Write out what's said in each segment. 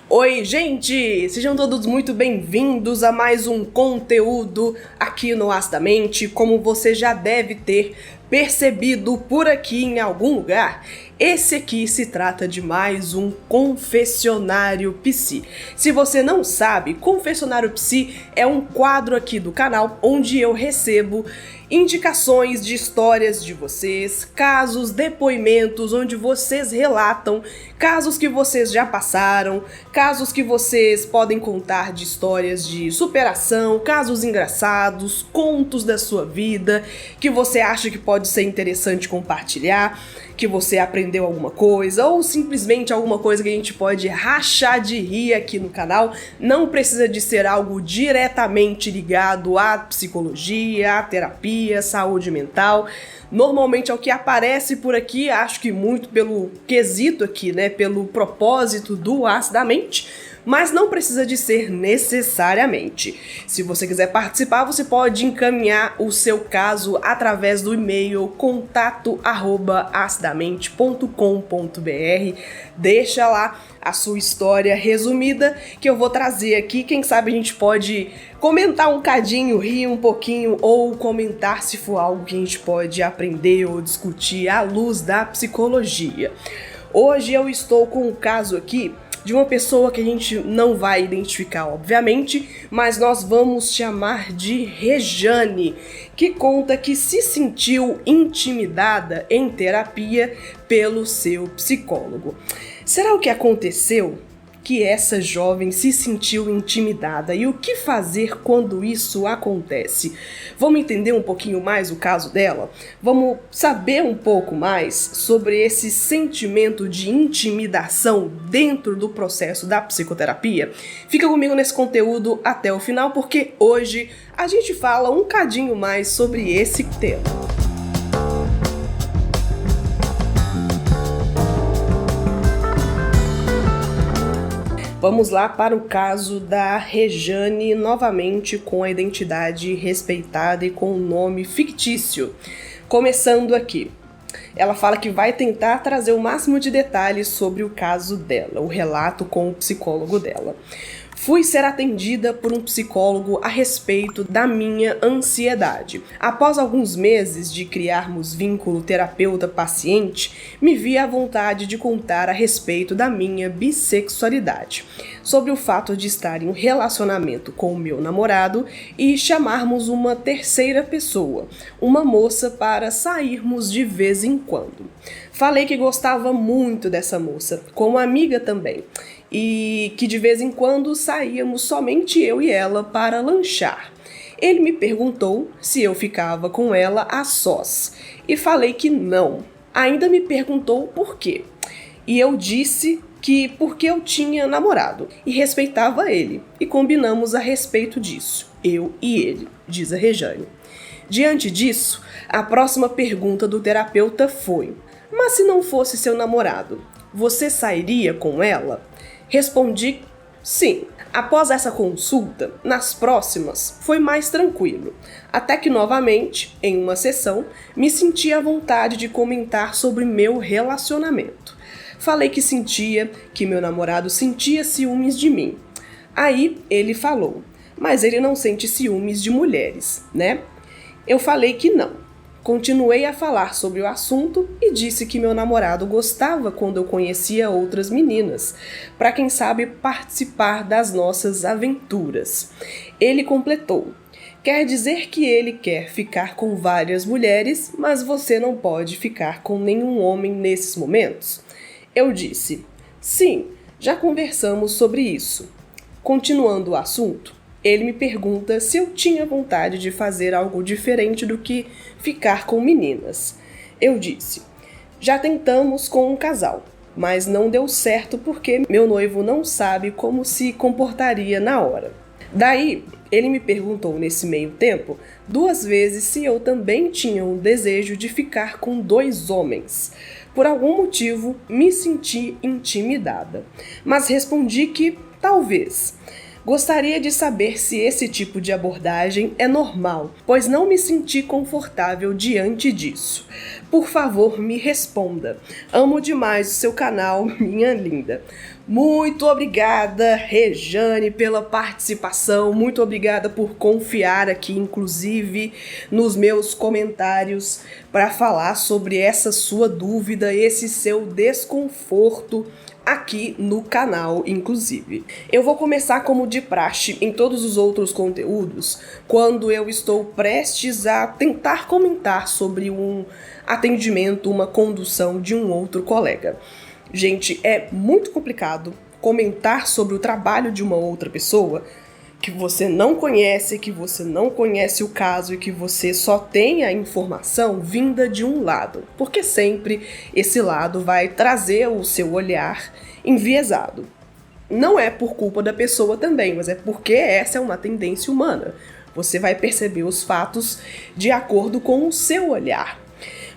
Oi, gente! Sejam todos muito bem-vindos a mais um conteúdo aqui no Acidamente. Como você já deve ter percebido por aqui em algum lugar, esse aqui se trata de mais um Confessionário Psi. Se você não sabe, Confessionário Psi é um quadro aqui do canal onde eu recebo indicações de histórias de vocês, casos, depoimentos onde vocês relatam casos que vocês já passaram, casos que vocês podem contar de histórias de superação, casos engraçados, contos da sua vida, que você acha que pode ser interessante compartilhar, que você aprendeu alguma coisa, ou simplesmente alguma coisa que a gente pode rachar de rir aqui no canal. Não precisa de ser algo diretamente ligado à psicologia, à terapia, saúde mental. Normalmente é o que aparece por aqui, acho que muito pelo quesito aqui, né, pelo propósito do Acidamente, mas não precisa de ser necessariamente. Se você quiser participar, você pode encaminhar o seu caso através do e-mail contato@acidamente.com.br. Deixa lá a sua história resumida que eu vou trazer aqui. Quem sabe a gente pode comentar um cadinho, rir um pouquinho, ou comentar se for algo que a gente pode aprender ou discutir à luz da psicologia. Hoje eu estou com um caso aqui de uma pessoa que a gente não vai identificar, obviamente, mas nós vamos chamar de Rejane, que conta que se sentiu intimidada em terapia pelo seu psicólogo. Será o que aconteceu que essa jovem se sentiu intimidada e o que fazer quando isso acontece? Vamos entender um pouquinho mais o caso dela? Vamos saber um pouco mais sobre esse sentimento de intimidação dentro do processo da psicoterapia? Fica comigo nesse conteúdo até o final, porque hoje a gente fala um cadinho mais sobre esse tema. Vamos lá para o caso da Rejane, novamente com a identidade respeitada e com o nome fictício. Começando aqui, ela fala que vai tentar trazer o máximo de detalhes sobre o caso dela, o relato com o psicólogo dela. Fui ser atendida por um psicólogo a respeito da minha ansiedade. Após alguns meses de criarmos vínculo terapeuta-paciente, me vi à vontade de contar a respeito da minha bissexualidade, sobre o fato de estar em um relacionamento com o meu namorado e chamarmos uma terceira pessoa, uma moça, para sairmos de vez em quando. Falei que gostava muito dessa moça, como amiga também, e que de vez em quando saíamos somente eu e ela para lanchar. Ele me perguntou se eu ficava com ela a sós, e falei que não. Ainda me perguntou por quê, e eu disse que porque eu tinha namorado e respeitava ele, e combinamos a respeito disso, eu e ele, diz a Rejane. Diante disso, a próxima pergunta do terapeuta foi: mas se não fosse seu namorado, você sairia com ela? Respondi sim. Após essa consulta, nas próximas, foi mais tranquilo. Até que novamente, em uma sessão, me senti à vontade de comentar sobre meu relacionamento. Falei que sentia, que meu namorado sentia ciúmes de mim. Aí ele falou: mas ele não sente ciúmes de mulheres, né? Eu falei que não. Continuei a falar sobre o assunto e disse que meu namorado gostava quando eu conhecia outras meninas, para quem sabe participar das nossas aventuras. Ele completou: quer dizer que ele quer ficar com várias mulheres, mas você não pode ficar com nenhum homem nesses momentos? Eu disse: sim, já conversamos sobre isso. Continuando o assunto, ele me pergunta se eu tinha vontade de fazer algo diferente do que ficar com meninas. Eu disse: já tentamos com um casal, mas não deu certo porque meu noivo não sabe como se comportaria na hora. Daí, ele me perguntou nesse meio tempo 2 vezes se eu também tinha um desejo de ficar com 2 homens. Por algum motivo, me senti intimidada, mas respondi que talvez. Gostaria de saber se esse tipo de abordagem é normal, pois não me senti confortável diante disso. Por favor, me responda. Amo demais o seu canal, minha linda. Muito obrigada, Rejane, pela participação. Muito obrigada por confiar aqui, inclusive, nos meus comentários para falar sobre essa sua dúvida, esse seu desconforto aqui no canal, inclusive. Eu vou começar como de praxe em todos os outros conteúdos, quando eu estou prestes a tentar comentar sobre um atendimento, uma condução de um outro colega. Gente, é muito complicado comentar sobre o trabalho de uma outra pessoa que você não conhece o caso e que você só tem a informação vinda de um lado, porque sempre esse lado vai trazer o seu olhar enviesado. Não é por culpa da pessoa também, mas é porque essa é uma tendência humana. Você vai perceber os fatos de acordo com o seu olhar.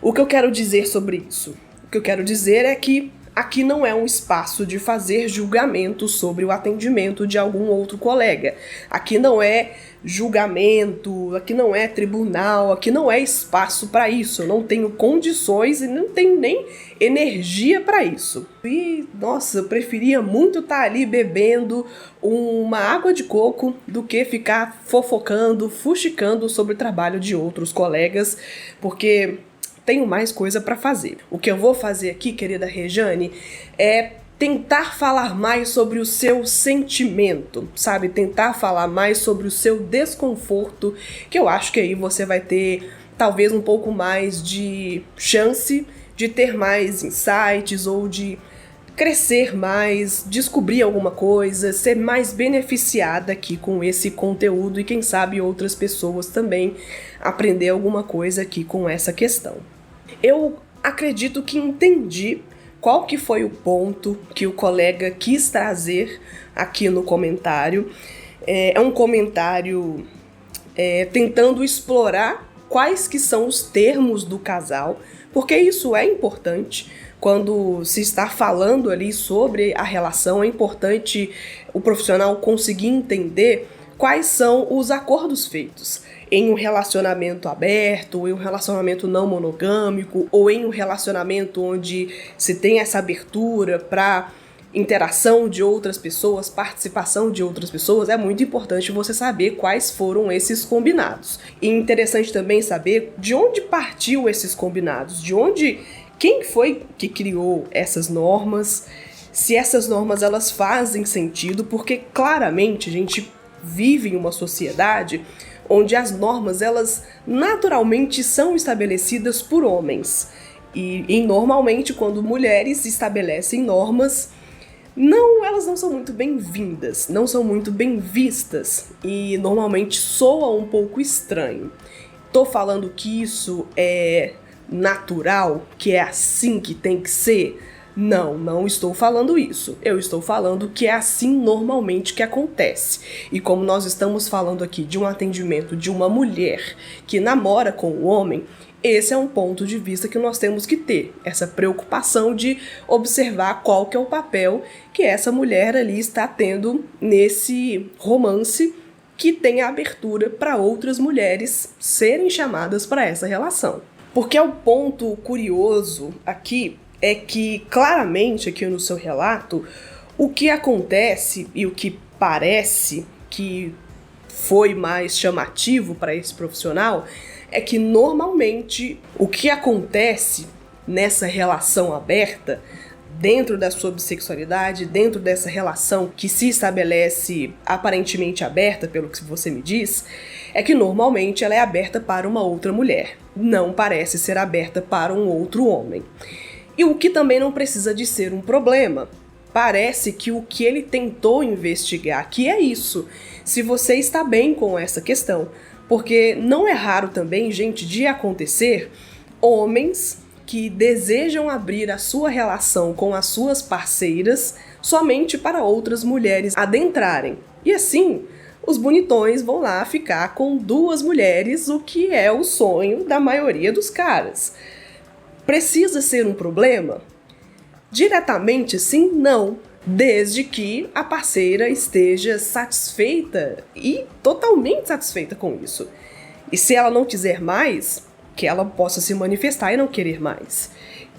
O que eu quero dizer sobre isso? O que eu quero dizer é que aqui não é um espaço de fazer julgamento sobre o atendimento de algum outro colega. Aqui não é julgamento, aqui não é tribunal, aqui não é espaço para isso. Eu não tenho condições e não tenho nem energia para isso. E, nossa, eu preferia muito estar ali bebendo uma água de coco do que ficar fofocando, fuxicando sobre o trabalho de outros colegas, porque tenho mais coisa para fazer. O que eu vou fazer aqui, querida Rejane, é tentar falar mais sobre o seu sentimento, sabe? Tentar falar mais sobre o seu desconforto, que eu acho que aí você vai ter talvez um pouco mais de chance de ter mais insights ou de crescer mais, descobrir alguma coisa, ser mais beneficiada aqui com esse conteúdo e quem sabe outras pessoas também aprender alguma coisa aqui com essa questão. Eu acredito que entendi qual que foi o ponto que o colega quis trazer aqui no comentário. É um comentário tentando explorar quais que são os termos do casal, porque isso é importante. Quando se está falando ali sobre a relação, é importante o profissional conseguir entender quais são os acordos feitos em um relacionamento aberto, em um relacionamento não monogâmico, ou em um relacionamento onde se tem essa abertura para interação de outras pessoas, participação de outras pessoas. É muito importante você saber quais foram esses combinados. E interessante também saber de onde partiu esses combinados, quem foi que criou essas normas, se essas normas elas fazem sentido, porque claramente a gente vive em uma sociedade onde as normas elas naturalmente são estabelecidas por homens. E normalmente quando mulheres estabelecem normas, elas não são muito bem-vindas, não são muito bem vistas e normalmente soa um pouco estranho. Tô falando que isso é natural, que é assim que tem que ser? Não estou falando isso. Eu estou falando que é assim normalmente que acontece. E como nós estamos falando aqui de um atendimento de uma mulher que namora com o homem, esse é um ponto de vista que nós temos que ter. Essa preocupação de observar qual que é o papel que essa mulher ali está tendo nesse romance que tem a abertura para outras mulheres serem chamadas para essa relação. Porque é o ponto curioso aqui é que claramente aqui no seu relato, o que acontece e o que parece que foi mais chamativo para esse profissional é que normalmente o que acontece nessa relação aberta, dentro da sua bissexualidade, dentro dessa relação que se estabelece aparentemente aberta, pelo que você me diz, é que normalmente ela é aberta para uma outra mulher, não parece ser aberta para um outro homem. E o que também não precisa de ser um problema. Parece que o que ele tentou investigar aqui é isso, se você está bem com essa questão. Porque não é raro também, gente, de acontecer homens que desejam abrir a sua relação com as suas parceiras somente para outras mulheres adentrarem. E assim, os bonitões vão lá ficar com duas mulheres, o que é o sonho da maioria dos caras. Precisa ser um problema? Diretamente, sim, não. desde que a parceira esteja satisfeita e totalmente satisfeita com isso. E se ela não quiser mais, que ela possa se manifestar e não querer mais.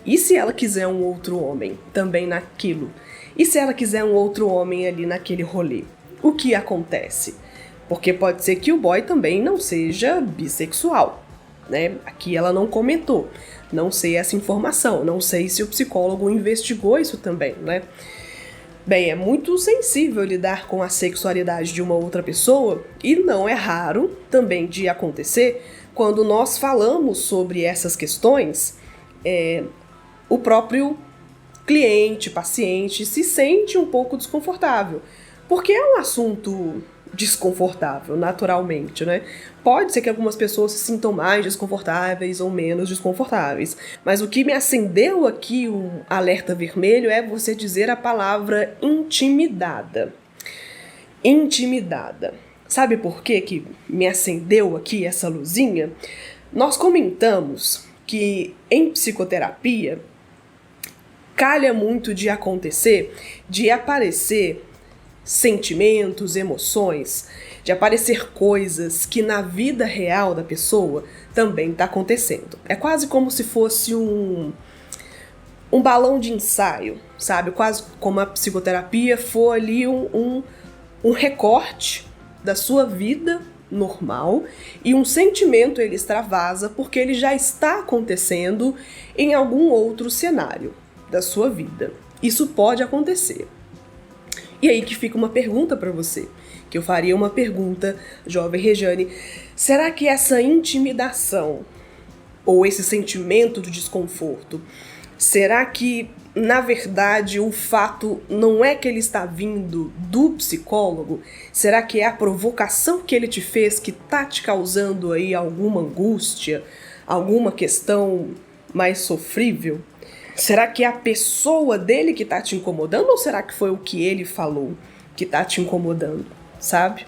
E se ela quiser um outro homem também naquilo? E se ela quiser um outro homem ali naquele rolê? O que acontece? Porque pode ser que o boy também não seja bissexual, né? Aqui ela não comentou. Não sei essa informação. Não sei se o psicólogo investigou isso também, né? Bem, é muito sensível lidar com a sexualidade de uma outra pessoa e não é raro também de acontecer quando nós falamos sobre essas questões, o próprio cliente, paciente, se sente um pouco desconfortável, porque é um assunto desconfortável, naturalmente, né? Pode ser que algumas pessoas se sintam mais desconfortáveis ou menos desconfortáveis, mas o que me acendeu aqui um alerta vermelho é você dizer a palavra intimidada. Intimidada. Sabe por que me acendeu aqui essa luzinha? Nós comentamos que em psicoterapia calha muito de acontecer, de aparecer sentimentos, emoções, de aparecer coisas que na vida real da pessoa também está acontecendo. É quase como se fosse um balão de ensaio, sabe? Quase como a psicoterapia for ali um recorte da sua vida normal e um sentimento ele extravasa porque ele já está acontecendo em algum outro cenário da sua vida. Isso pode acontecer. E aí que fica uma pergunta para você, que eu faria uma pergunta, jovem Rejane, será que essa intimidação ou esse sentimento de desconforto, será que na verdade o fato não é que ele está vindo do psicólogo? Será que é a provocação que ele te fez que está te causando aí alguma angústia, alguma questão mais sofrível? Será que é a pessoa dele que tá te incomodando ou será que foi o que ele falou que tá te incomodando, sabe?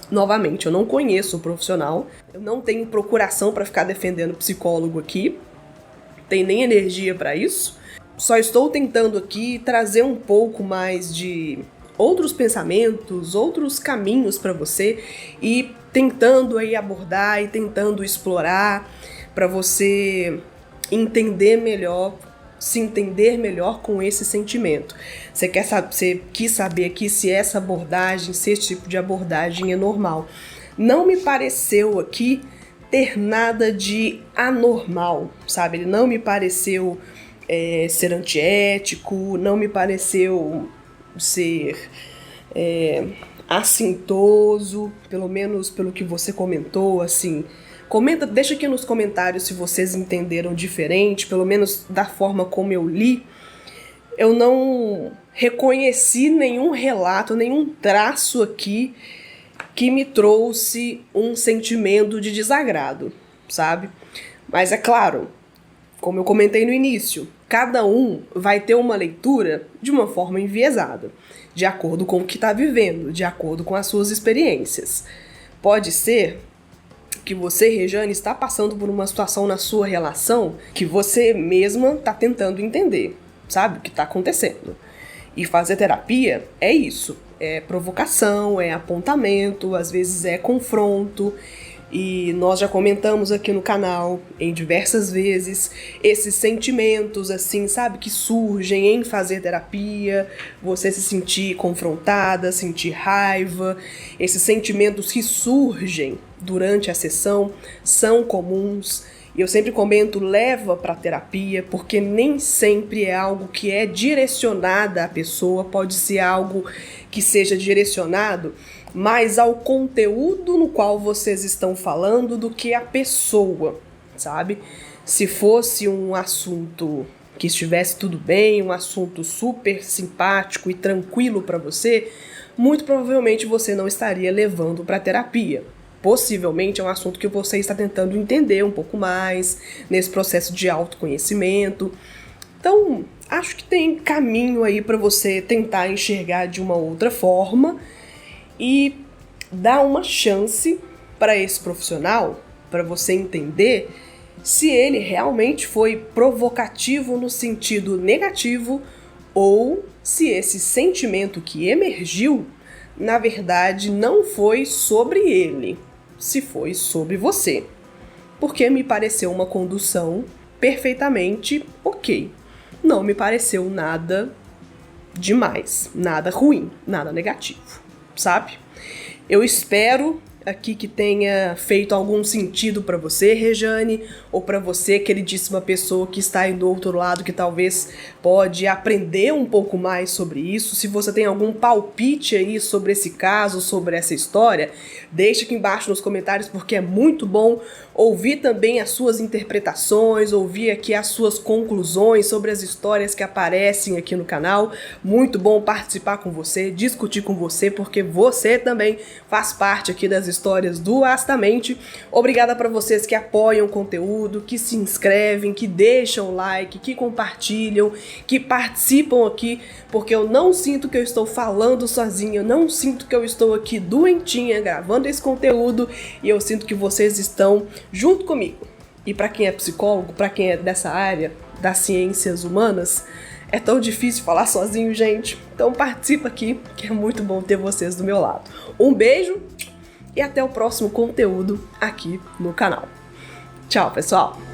Novamente, eu não conheço o profissional, eu não tenho procuração para ficar defendendo psicólogo aqui, tem nem energia para isso. Só estou tentando aqui trazer um pouco mais de outros pensamentos, outros caminhos para você e tentando aí abordar e tentando explorar para você entender melhor, se entender melhor com esse sentimento. Você quis saber aqui se essa abordagem, se esse tipo de abordagem é normal. Não me pareceu aqui ter nada de anormal, sabe? Ele não me pareceu ser antiético, não me pareceu ser assintoso, pelo menos pelo que você comentou, assim. Deixa aqui nos comentários se vocês entenderam diferente, pelo menos da forma como eu li. Eu não reconheci nenhum relato, nenhum traço aqui que me trouxe um sentimento de desagrado, sabe? Mas é claro, como eu comentei no início, cada um vai ter uma leitura de uma forma enviesada, de acordo com o que está vivendo, de acordo com as suas experiências. Pode ser que você, Rejane, está passando por uma situação na sua relação que você mesma está tentando entender, sabe? O que está acontecendo. E fazer terapia é isso. É provocação, é apontamento, às vezes é confronto. E nós já comentamos aqui no canal, em diversas vezes, esses sentimentos, assim, sabe? Que surgem em fazer terapia, você se sentir confrontada, sentir raiva. Esses sentimentos que surgem durante a sessão são comuns. E eu sempre comento, leva para terapia, porque nem sempre é algo que é direcionado à pessoa, pode ser algo que seja direcionado mais ao conteúdo no qual vocês estão falando do que a pessoa, sabe? Se fosse um assunto que estivesse tudo bem, um assunto super simpático e tranquilo para você, muito provavelmente você não estaria levando para terapia. Possivelmente é um assunto que você está tentando entender um pouco mais nesse processo de autoconhecimento. Então, acho que tem caminho aí para você tentar enxergar de uma outra forma e dar uma chance para esse profissional, para você entender se ele realmente foi provocativo no sentido negativo ou se esse sentimento que emergiu, na verdade, não foi sobre ele, se foi sobre você. Porque me pareceu uma condução perfeitamente ok. Não me pareceu nada demais, nada ruim, nada negativo, sabe? Eu espero aqui que tenha feito algum sentido para você, Rejane, ou para você, queridíssima pessoa que está aí do outro lado, que talvez pode aprender um pouco mais sobre isso. Se você tem algum palpite aí sobre esse caso, sobre essa história, deixa aqui embaixo nos comentários, porque é muito bom ouvir também as suas interpretações, ouvir aqui as suas conclusões sobre as histórias que aparecem aqui no canal. Muito bom participar com você, discutir com você, porque você também faz parte aqui das histórias do Astamente. Obrigada para vocês que apoiam o conteúdo, que se inscrevem, que deixam like, que compartilham, que participam aqui, porque eu não sinto que eu estou falando sozinha, eu não sinto que eu estou aqui doentinha gravando esse conteúdo, e eu sinto que vocês estão junto comigo. E para quem é psicólogo, para quem é dessa área das ciências humanas, é tão difícil falar sozinho, gente. Então participa aqui, que é muito bom ter vocês do meu lado. Um beijo e até o próximo conteúdo aqui no canal. Tchau, pessoal!